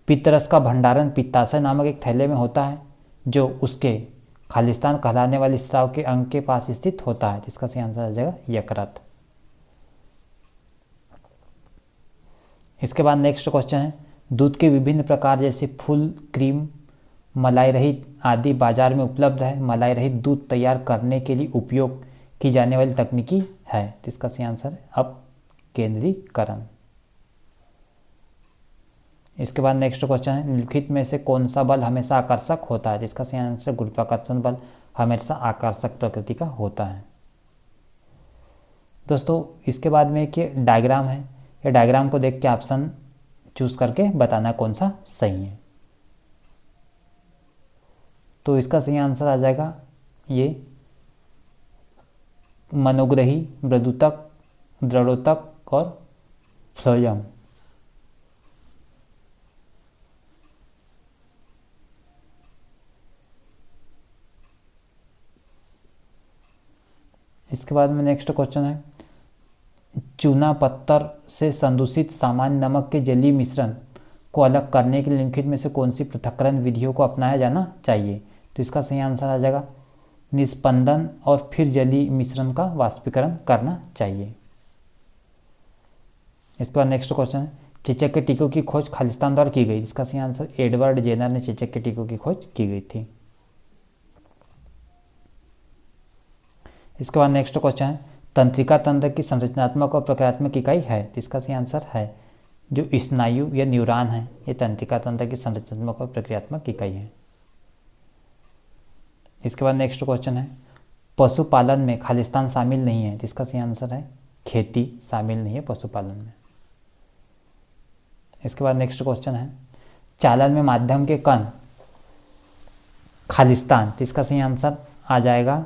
Speaker 1: पित्तरस का भंडारण पित्ताशय नामक एक थैले में होता है जो उसके खालिस्तान कहलाने वाले स्राव के अंग के पास स्थित होता है। इसका सही आंसर आ जाएगा यकृत। इसके बाद नेक्स्ट क्वेश्चन है, दूध के विभिन्न प्रकार जैसे फुल क्रीम, मलाई रहित आदि बाजार में उपलब्ध है। मलाई रहित दूध तैयार करने के लिए उपयोग की जाने वाली तकनीकी है। तो इसका सही आंसर है अपकेंद्रीकरण। इसके बाद नेक्स्ट क्वेश्चन है, निम्नलिखित में से कौन सा बल हमेशा आकर्षक होता है। इसका सही आंसर गुरुत्वाकर्षण बल हमेशा आकर्षक प्रकृति का होता है। दोस्तों इसके बाद में एक डायग्राम है, ये डायग्राम को देख के ऑप्शन चूज करके बताना कौन सा सही है। तो इसका सही आंसर आ जाएगा ये मनोग्रही, मृदुतक, द्रवोतक और फ्लोएम। इसके बाद में नेक्स्ट क्वेश्चन है, चूना पत्थर से संदूषित सामान्य नमक के जलीय मिश्रण को अलग करने के लिए निम्नलिखित में से कौन सी पृथक्करण विधियों को अपनाया जाना चाहिए। तो इसका सही आंसर आ जाएगा निस्पंदन और फिर जलीय मिश्रण का वाष्पीकरण करना चाहिए। इसके बाद नेक्स्ट क्वेश्चन है, चेचक के टीकों की खोज खालिस्तान द्वारा की गई। इसका सही आंसर एडवर्ड जेनर ने चेचक के टीकों की खोज की गई थी। इसके बाद नेक्स्ट क्वेश्चन है, तंत्रिका तंत्र की संरचनात्मक और प्रक्रियात्मक इकाई है। तो इसका सही आंसर है जो स्नायु या न्यूरॉन है, ये तंत्रिका तंत्र की संरचनात्मक और प्रक्रियात्मक इकाई है। इसके बाद नेक्स्ट क्वेश्चन है, पशुपालन में खालिस्तान शामिल नहीं है। तो इसका सही आंसर है खेती शामिल नहीं है पशुपालन में। इसके बाद नेक्स्ट क्वेश्चन है, चालन में माध्यम के कण खालिस्तान, तो इसका सही आंसर आ जाएगा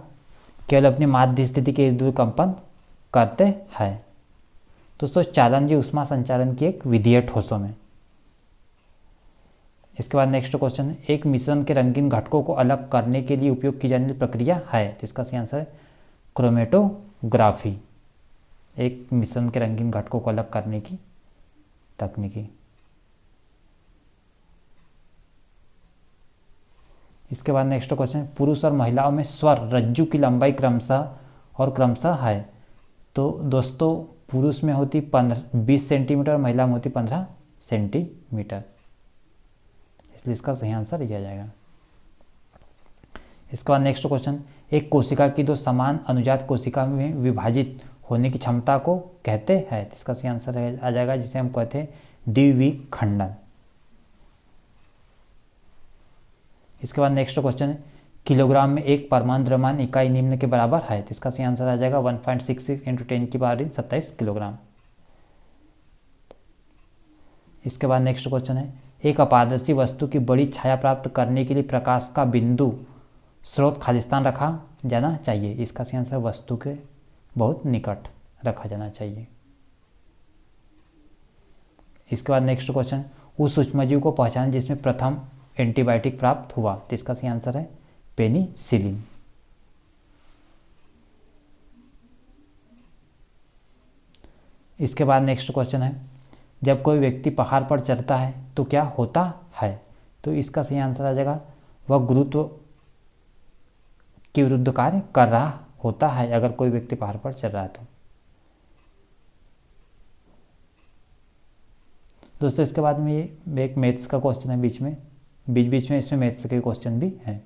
Speaker 1: केवल अपनी माध्य स्थिति के इर्द गिर्द कंपन करते हैं। दोस्तों चालन जी ऊष्मा संचालन की एक विधि है ठोसों में। इसके बाद नेक्स्ट क्वेश्चन है, एक मिश्रण के रंगीन घटकों को अलग करने के लिए उपयोग की जाने वाली प्रक्रिया है, तो इसका सही आंसर है क्रोमेटोग्राफी, एक मिश्रण के रंगीन घटकों को अलग करने की तकनीकी। इसके बाद नेक्स्ट क्वेश्चन, पुरुष और महिलाओं में स्वर रज्जु की लंबाई क्रमशः है, तो दोस्तों पुरुष में होती 20 सेंटीमीटर, महिला में होती 15 सेंटीमीटर, इसलिए इसका सही आंसर यह आ जाएगा। इसके बाद नेक्स्ट क्वेश्चन, एक कोशिका की दो समान अनुजात कोशिका में विभाजित होने की क्षमता को कहते हैं, तो इसका सही आंसर आ जाएगा जिसे हम कहते हैं द्विविखंडन। इसके बाद नेक्स्ट क्वेश्चन है, किलोग्राम में एक परमाणु द्रव्यमान इकाई निम्न के बराबर है, तो इसका सही आंसर आ जाएगा 1.66 × 10⁻27 किलोग्राम। इसके बाद नेक्स्ट क्वेश्चन है, एक अपारदर्शी वस्तु की बड़ी छाया प्राप्त करने के लिए प्रकाश का बिंदु स्रोत खालिस्तान रखा जाना चाहिए, इसका सही आंसर वस्तु के बहुत निकट रखा जाना चाहिए। इसके बाद नेक्स्ट क्वेश्चन, उस सूक्ष्मजीव को पहचानें जिसमें प्रथम एंटीबायोटिक प्राप्त हुआ, तो इसका सही आंसर है पेनिसिलिन। इसके बाद नेक्स्ट क्वेश्चन है, जब कोई व्यक्ति पहाड़ पर चढ़ता है तो क्या होता है, तो इसका सही आंसर आ जाएगा वह गुरुत्व के विरुद्ध कार्य कर रहा होता है, अगर कोई व्यक्ति पहाड़ पर चढ़ रहा है तो। दोस्तों इसके बाद में ये एक मैथ्स का क्वेश्चन है, बीच में इसमें मैथ्स के क्वेश्चन भी हैं।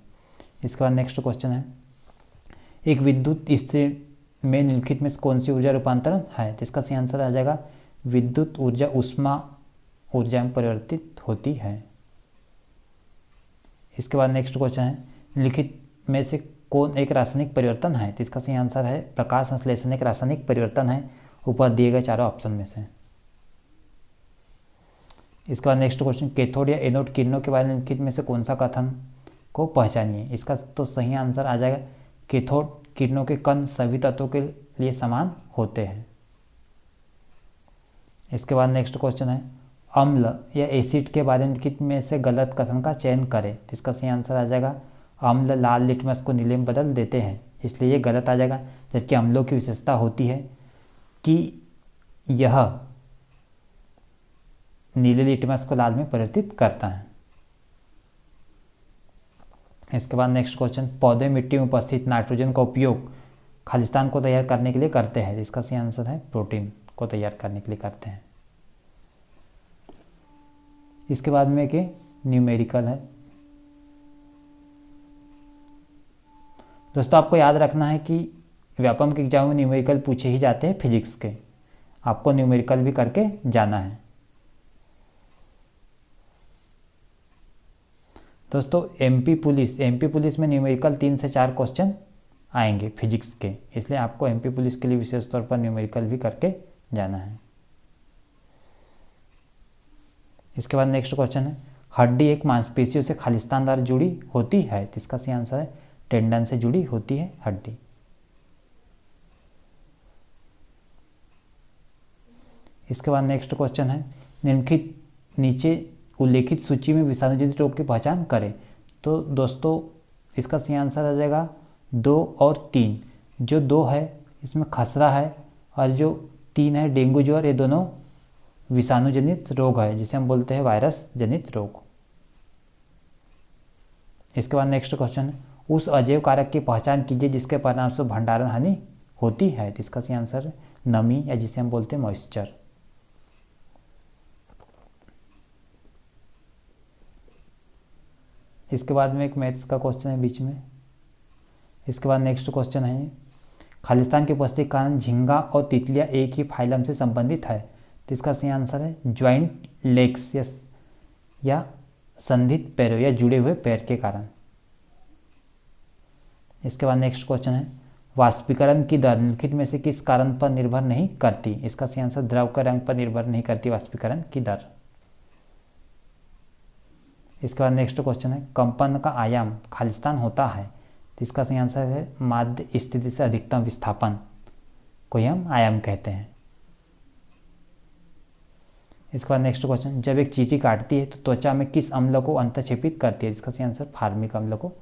Speaker 1: इसके बाद नेक्स्ट क्वेश्चन है, एक विद्युत स्थिति में निम्नलिखित में कौन सी ऊर्जा रूपांतरण है, तो इसका सही आंसर आ जाएगा विद्युत ऊर्जा ऊष्मा ऊर्जा में परिवर्तित होती है। इसके बाद नेक्स्ट क्वेश्चन है, निम्नलिखित में से कौन एक रासायनिक परिवर्तन है, तो इसका सही आंसर है प्रकाश संश्लेषण एक रासायनिक परिवर्तन है, ऊपर दिए गए चारों ऑप्शन में से। इसके बाद नेक्स्ट क्वेश्चन, कैथोड या एनोड किरणों के बारे में निम्नलिखित में से कौन सा कथन को पहचानिए, इसका तो सही आंसर आ जाएगा कैथोड किरणों के कण सभी तत्वों के लिए समान होते हैं। इसके बाद नेक्स्ट क्वेश्चन है, अम्ल या एसिड के बारे में निम्नलिखित में से गलत कथन का चयन करें, तो इसका सही आंसर आ जाएगा अम्ल लाल लिटमस को नीले में बदल देते हैं, इसलिए ये गलत आ जाएगा। जबकि अम्लों की विशेषता होती है कि यह नीले लिटमस को लाल में परिवर्तित करता है। इसके बाद नेक्स्ट क्वेश्चन, पौधे मिट्टी में उपस्थित नाइट्रोजन का उपयोग खालिस्तान को तैयार करने के लिए करते हैं, इसका सही आंसर है प्रोटीन को तैयार करने के लिए करते हैं। इसके बाद में के न्यूमेरिकल है। दोस्तों आपको याद रखना है कि व्यापम के एग्जाम में न्यूमेरिकल पूछे ही जाते हैं फिजिक्स के, आपको न्यूमेरिकल भी करके जाना है। दोस्तों एमपी पुलिस में न्यूमेरिकल 3 से 4 क्वेश्चन आएंगे फिजिक्स के, इसलिए आपको एमपी पुलिस के लिए विशेष तौर पर न्यूमेरिकल भी करके जाना है। इसके बाद नेक्स्ट क्वेश्चन है, हड्डी एक मांसपेशियों से खालिस्तान द्वारा जुड़ी होती है, तो इसका सही आंसर है टेंडन से जुड़ी होती है हड्डी। इसके बाद नेक्स्ट क्वेश्चन है, निम्नलिखित नीचे उल्लेखित सूची में विषाणुजनित रोग की पहचान करें, तो दोस्तों इसका सही आंसर आ जाएगा 2 और 3। जो 2 है इसमें खसरा है और जो 3 है डेंगू ज्वर, ये दोनों विषाणुजनित रोग है जिसे हम बोलते हैं वायरस जनित रोग। इसके बाद नेक्स्ट क्वेश्चन है, उस अजैव कारक की पहचान कीजिए जिसके परिणामस्वरूप भंडारण हानि होती है, तो इसका सही आंसर नमी या जिसे हम बोलते हैं मॉइस्चर। इसके बाद में एक मैथ्स का क्वेश्चन है बीच में। इसके बाद नेक्स्ट क्वेश्चन है, खालिस्तान की उपस्थिति के कारण झींगा और तितलियां एक ही फाइलम से संबंधित है, तो इसका सही आंसर है ज्वाइंट लेग्स या संधित पैरों या जुड़े हुए पैर के कारण। इसके बाद नेक्स्ट क्वेश्चन है, वाष्पीकरण की दर निम्नलिखित में से किस कारण पर निर्भर नहीं करती, इसका सही आंसर द्रव के रंग पर निर्भर नहीं करती वाष्पीकरण की दर। इसके बाद नेक्स्ट क्वेश्चन है, कंपन का आयाम खालिस्तान होता है, तो इसका सही आंसर है माध्य स्थिति से अधिकतम विस्थापन को हम आयाम कहते हैं। इसके बाद नेक्स्ट क्वेश्चन, जब एक चींटी काटती है तो त्वचा में किस अम्ल को अंतक्षेपित करती है, इसका सही आंसर फार्मिक अम्ल को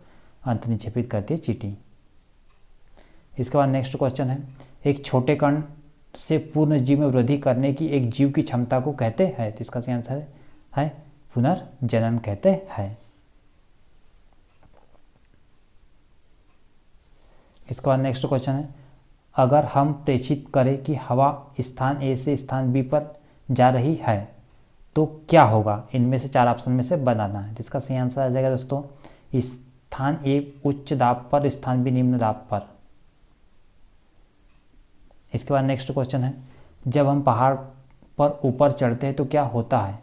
Speaker 1: अंतनिक्षेपित करती है चींटी। इसके बाद नेक्स्ट क्वेश्चन है, एक छोटे कण से पूर्ण जीव में वृद्धि करने की एक जीव की क्षमता को कहते हैं, तो इसका सही आंसर है पुनर्जनन कहते हैं। इसके बाद नेक्स्ट क्वेश्चन है, अगर हम प्रेषित करें कि हवा स्थान ए से स्थान बी पर जा रही है तो क्या होगा, इनमें से 4 ऑप्शन में से बनाना है, जिसका सही आंसर आ जाएगा दोस्तों स्थान ए उच्च दाब पर, स्थान बी निम्न दाब पर। इसके बाद नेक्स्ट क्वेश्चन है, जब हम पहाड़ पर ऊपर चढ़ते हैं तो क्या होता है,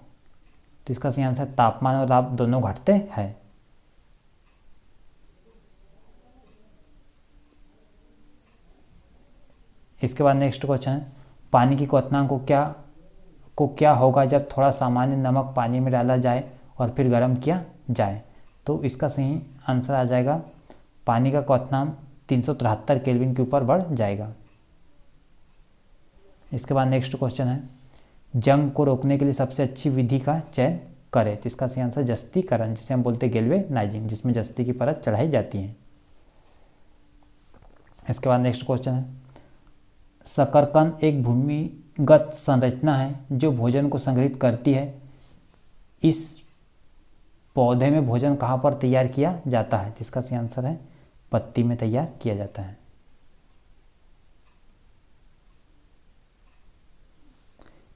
Speaker 1: तो इसका सही आंसर तापमान और दाब दोनों घटते हैं। इसके बाद नेक्स्ट क्वेश्चन है, पानी की क्वथनांक को क्या होगा जब थोड़ा सामान्य नमक पानी में डाला जाए और फिर गर्म किया जाए, तो इसका सही आंसर आ जाएगा पानी का क्वथनांक 373 केल्विन के ऊपर बढ़ जाएगा। इसके बाद नेक्स्ट क्वेश्चन है, जंग को रोकने के लिए सबसे अच्छी विधि का चयन करें, तो इसका सही आंसर जस्तीकरण, जिसे हम बोलते हैं गैल्वेनाइजिंग, जिसमें जस्ती की परत चढ़ाई जाती है। इसके बाद नेक्स्ट क्वेश्चन है, शकरकंद एक भूमिगत संरचना है जो भोजन को संग्रहित करती है, इस पौधे में भोजन कहाँ पर तैयार किया जाता है, जिसका सही आंसर है पत्ती में तैयार किया जाता है।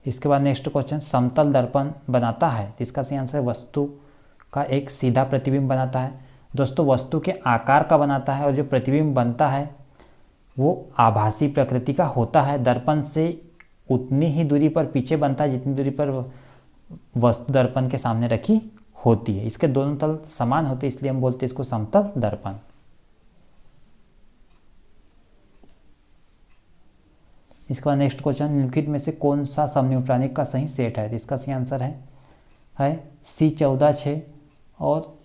Speaker 1: इसके बाद नेक्स्ट क्वेश्चन, समतल दर्पण बनाता है, इसका सही आंसर वस्तु का एक सीधा प्रतिबिंब बनाता है। दोस्तों वस्तु के आकार का बनाता है और जो प्रतिबिंब बनता है वो आभासी प्रकृति का होता है। दर्पण से उतनी ही दूरी पर पीछे बनता है जितनी दूरी पर वस्तु दर्पण के सामने रखी होती है। इसके दोनों तल समान होते हैं, इसलिए हम बोलते हैं इसको समतल दर्पण। इसके बाद नेक्स्ट क्वेश्चन, निम्नलिखित में से कौन सा समन्युप्राणिक का सही सेट है, इसका सही आंसर है C14 6 और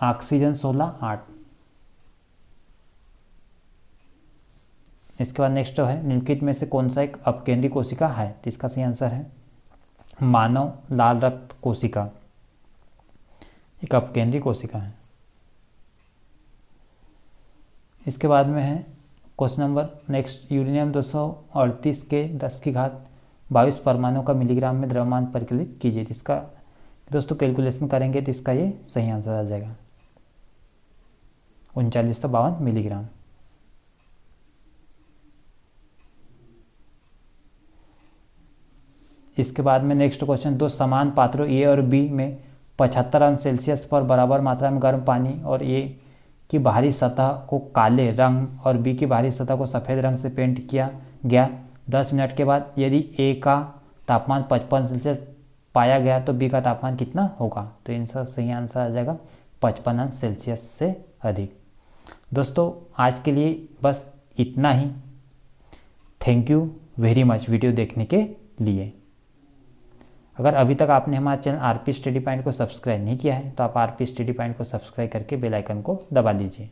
Speaker 1: ऑक्सीजन 16 8। इसके बाद नेक्स्ट है, निम्नलिखित में से कौन सा एक अपकेंद्री कोशिका है, तो इसका सही आंसर है मानव लाल रक्त कोशिका एक अपकेंद्री कोशिका है। इसके बाद में है क्वेश्चन नंबर नेक्स्ट, यूरेनियम 238 के 10⁻22 परमाणु का मिलीग्राम में द्रव्यमान परिकलित कीजिए, इसका दोस्तों कैलकुलेशन करेंगे तो इसका ये सही आंसर आ जाएगा 3952 मिलीग्राम। इसके बाद में नेक्स्ट क्वेश्चन, दो समान पात्रों ए और बी में 75 अंश सेल्सियस पर बराबर मात्रा में गर्म पानी और ए की बाहरी सतह को काले रंग और बी की बाहरी सतह को सफ़ेद रंग से पेंट किया गया। 10 मिनट के बाद यदि ए का तापमान 55 सेल्सियस पाया गया तो बी का तापमान कितना होगा, तो इनका सही आंसर आ जाएगा 55 अंश सेल्सियस से अधिक। दोस्तों आज के लिए बस इतना ही। Thank you very much video देखने के लिए। अगर अभी तक आपने हमारे चैनल आरपी स्टडी पॉइंट को सब्सक्राइब नहीं किया है तो आप आरपी स्टडी पॉइंट को सब्सक्राइब करके बेल आइकन को दबा दीजिए।